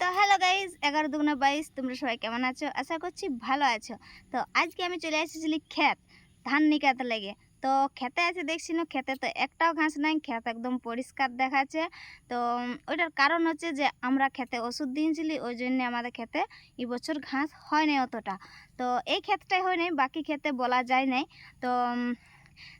তো hello guys 11 × 2 = 22 তোমরা সবাই কেমন আছো? আশা করছি ভালো আছো। তো আজকে আমি চলে এসেছিলি ক্ষেত ধান নিকাতে লেগে। তো খেতে আছে দেখছি না, খেতে তো একটাও ঘাস নাই, ক্ষেত একদম পরিষ্কার দেখাচ্ছে। তো ওইটার কারণ হচ্ছে যে আমরা খেতে ওষুধ দিয়েছিলি, ওই জন্য আমাদের খেতে এবছর ঘাস হয় নাই অতটা। তো এই ক্ষেতটাই হয় নাই, বাকি খেতে বলা যায় নাই। তো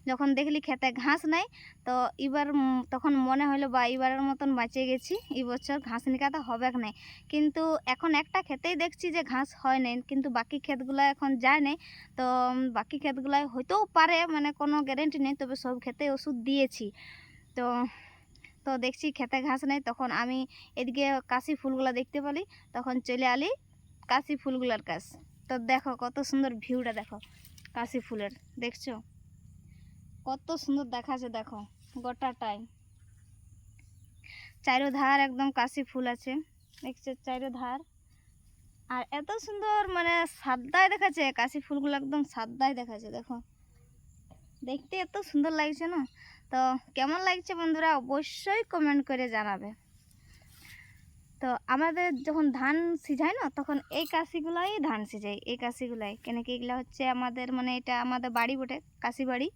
যখন দেখলি খেতে ঘাস নাই, তো এবার তখন মনে হলো বা এবারের মতন বাঁচে গেছি, এবছর ঘাস নিকাতে হবে না। কিন্তু এখন একটা খেতেই দেখছি যে ঘাস হয় নাই, কিন্তু বাকি ক্ষেতগুলো এখন যায় নাই। তো বাকি ক্ষেতগুলোয় হইতেও পারে, মানে কোনো গ্যারেন্টি নেই, তবে সব খেতে ওষুধ দিয়েছি। তো তো দেখছি খেতে ঘাস নেই, তখন আমি এদিকে কাশি ফুলগুলো দেখতে পেলি, তখন চলে আলি কাশি ফুলগুলোর কাছ। তো দেখো কত সুন্দর ভিউটা, দেখো কাশি ফুলের, দেখছো কত সুন্দর দেখাচ্ছে, দেখো গোটাটাই চারোধার একদম কাশি ফুল আছে, দেখছো চারোধার। আর এত সুন্দর মানে সাদাই দেখাচ্ছে, কাশি ফুলগুলো একদম সাদাই দেখাচ্ছে, দেখো দেখতে এত সুন্দর লাগছে না। তো কেমন লাগছে বন্ধুরা অবশ্যই কমেন্ট করে জানাবে। তো আমাদের যখন ধান সিঝায় না, তখন এই কাশিগুলাই ধান সিঝাই, এই কাশিগুলাই কেন কি এগুলো হচ্ছে আমাদের, মানে এটা আমাদের বাড়ি বটে, কাশি বাড়ি।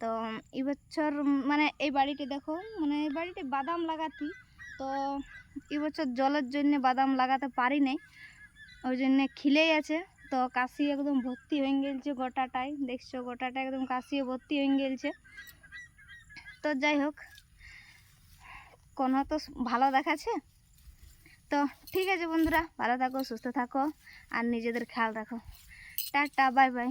তো এবছর মানে এই বাড়িটি দেখো, মানে এই বাড়িতে বাদাম লাগাতি, তো এবছর জলের জন্য বাদাম লাগাতে পারি নাই, ওই জন্যে খিলেই আছে। তো কাশি একদম ভর্তি হয়ে গেছে গোটাটাই, দেখছো গোটাটা একদম কাশি ভর্তি হয়ে গেছে। তো যাই হোক, কোনো তো ভালো দেখাচ্ছে। তো ঠিক আছে বন্ধুরা, ভালো থাকো, সুস্থ থাকো, আর নিজেদের খেয়াল রাখো। Tata, bye bye.